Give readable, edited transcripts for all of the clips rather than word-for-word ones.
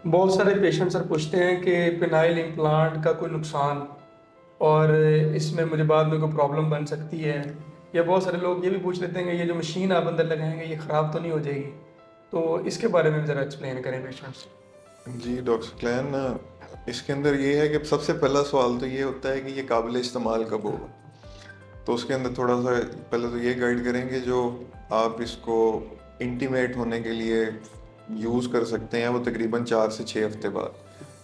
बहुत सारे patient sir पूछते हैं कि पेनाइल इम्प्लांट का कोई नुकसान और इसमें मुझे बाद में कोई प्रॉब्लम बन सकती है, या बहुत सारे लोग ये भी पूछ लेते हैं कि ये जो मशीन आप अंदर लगाएंगे ये ख़राब तो नहीं हो जाएगी। तो इसके बारे में ज़रा एक्सप्लेन करें पेशेंट्स। जी डॉक्टर क्लैन, इसके अंदर ये है कि सबसे पहला सवाल तो ये होता है कि ये काबिल इस्तेमाल कब होगा। तो उसके अंदर थोड़ा सा पहले तो ये गाइड करेंगे जो आप इसको इंटीमेट होने के लिए यूज़ कर सकते हैं वो तकरीबन 4 से 6 हफ्ते बाद,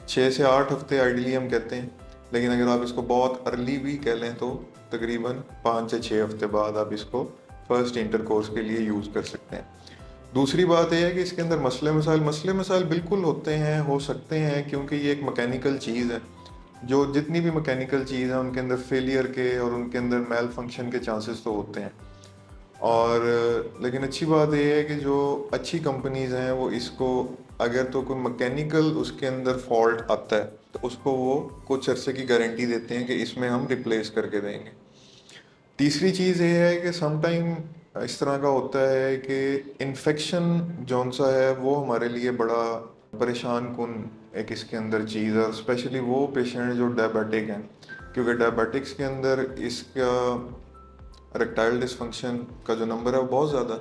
6 से 8 हफ्ते आइडियली हम कहते हैं। लेकिन अगर आप इसको बहुत अर्ली भी कह लें तो तकरीबन 5 से 6 हफ्ते बाद आप इसको फर्स्ट इंटरकोर्स के लिए यूज़ कर सकते हैं। दूसरी बात यह है कि इसके अंदर मसले मसाइल बिल्कुल होते हैं, हो सकते हैं, क्योंकि ये एक मैकेनिकल चीज़ है। जो जितनी भी मैकेनिकल चीज़ है उनके अंदर फेलियर के और उनके अंदर मेल फंक्शन के चांसेस तो होते हैं। और लेकिन अच्छी बात यह है कि जो अच्छी कंपनीज़ हैं वो इसको, अगर तो कोई मैकेनिकल उसके अंदर फॉल्ट आता है तो उसको वो कुछ अरसे की गारंटी देते हैं कि इसमें हम रिप्लेस करके देंगे। तीसरी चीज़ ये है कि समटाइम इस तरह का होता है कि इन्फेक्शन जौन सा है वो हमारे लिए बड़ा परेशान कुन एक इसके अंदर चीज़ है, स्पेशली वो पेशेंट जो डायबिटिक हैं, क्योंकि डायबिटिक्स के अंदर इसका इरेक्टाइल डिसफंक्शन का जो नंबर है वो बहुत ज़्यादा।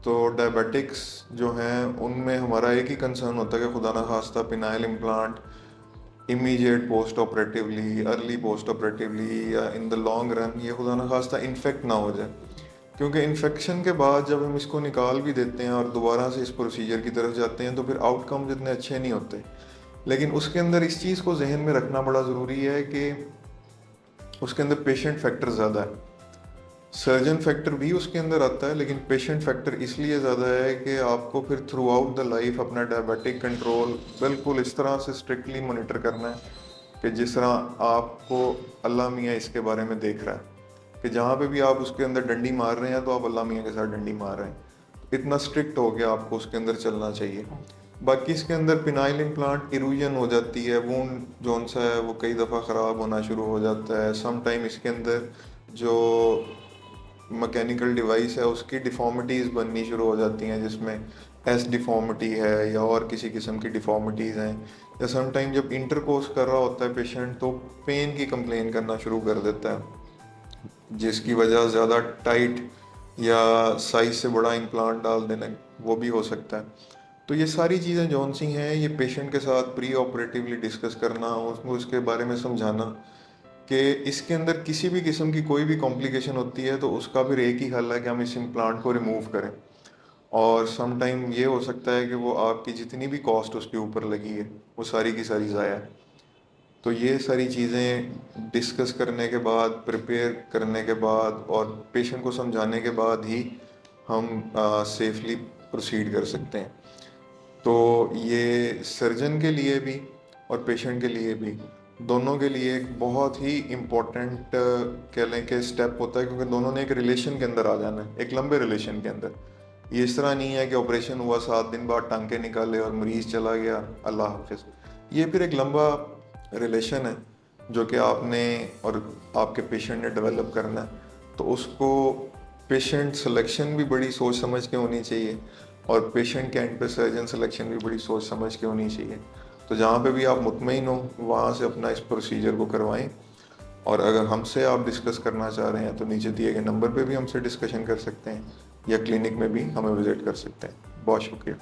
तो डायबिटिक्स जो हैं उनमें हमारा एक ही कंसर्न होता है कि खुदा ना खास्ता penile implant immediate post operatively, early post operatively या इन द लॉन्ग रन ये खुदा ना खास्ता इन्फेक्ट ना हो जाए। क्योंकि इन्फेक्शन के बाद जब हम इसको निकाल भी देते हैं और दोबारा से इस प्रोसीजर की तरफ जाते हैं तो फिर आउटकम्स इतने अच्छे नहीं होते। लेकिन उसके अंदर इस चीज़ को जहन में रखना बड़ा ज़रूरी है कि उसके अंदर पेशेंट फैक्टर ज़्यादा है। सर्जन फैक्टर भी उसके अंदर आता है, लेकिन पेशेंट फैक्टर इसलिए ज़्यादा है कि आपको फिर थ्रू आउट द लाइफ अपना डायबिटिक कंट्रोल बिल्कुल इस तरह से स्ट्रिक्टली मॉनिटर करना है कि जिस तरह आपको अल्लाह मियाँ इसके बारे में देख रहा है कि जहाँ पे भी आप उसके अंदर डंडी मार रहे हैं तो आप अल्लाह मियाँ के साथ डंडी मार रहे हैं। इतना स्ट्रिक्ट हो गया आपको उसके अंदर चलना चाहिए। बाकी इसके अंदर पिनाइल इम्प्लांट इरूजन हो जाती है, वूंड जोन सा है वो कई दफ़ा ख़राब होना शुरू हो जाता है। सम टाइम इसके अंदर जो मैकेनिकल डिवाइस है उसकी डिफ़ॉर्मिटीज़ बननी शुरू हो जाती हैं, जिसमें एस डिफ़ॉर्मिटी है या और किसी किस्म की डिफ़ॉर्मिटीज़ हैं। या सम टाइम जब इंटरकोर्स कर रहा होता है पेशेंट तो पेन की कंप्लेन करना शुरू कर देता है, जिसकी वजह ज़्यादा टाइट या साइज से बड़ा इम्प्लांट डाल देना वो भी हो सकता है। तो ये सारी चीज़ें जौन सी हैं ये पेशेंट के साथ प्री ऑपरेटिवली डिस्कस करना, उसको उसके बारे में समझाना कि इसके अंदर किसी भी किस्म की कोई भी कॉम्प्लिकेशन होती है तो उसका फिर एक ही हल है कि हम इस इम्प्लांट को रिमूव करें। और सम टाइम ये हो सकता है कि वो आपकी जितनी भी कॉस्ट उसके ऊपर लगी है वो सारी की सारी ज़ाया है। तो ये सारी चीज़ें डिस्कस करने के बाद, प्रिपेयर करने के बाद और पेशेंट को समझाने के बाद ही हम सेफली प्रोसीड कर सकते हैं। तो ये सर्जन के लिए भी और पेशेंट के लिए भी, दोनों के लिए एक बहुत ही इम्पोर्टेंट कह लें कि स्टेप होता है, क्योंकि दोनों ने एक रिलेशन के अंदर आ जाना है, एक लंबे रिलेशन के अंदर। ये इस तरह नहीं है कि ऑपरेशन हुआ 7 दिन बाद टांके निकाले और मरीज़ चला गया, अल्लाह हाफिज़। ये फिर एक लंबा रिलेशन है जो कि आपने और आपके पेशेंट ने डेवलप करना है। तो उसको पेशेंट सिलेक्शन भी बड़ी सोच समझ के होनी चाहिए और पेशेंट के एंड पे सर्जन सिलेक्शन भी बड़ी सोच समझ के होनी चाहिए। तो जहाँ पे भी आप मुतमईन हो वहाँ से अपना इस प्रोसीजर को करवाएं। और अगर हमसे आप डिस्कस करना चाह रहे हैं तो नीचे दिए गए नंबर पे भी हमसे डिस्कशन कर सकते हैं या क्लिनिक में भी हमें विज़िट कर सकते हैं। बहुत शुक्रिया।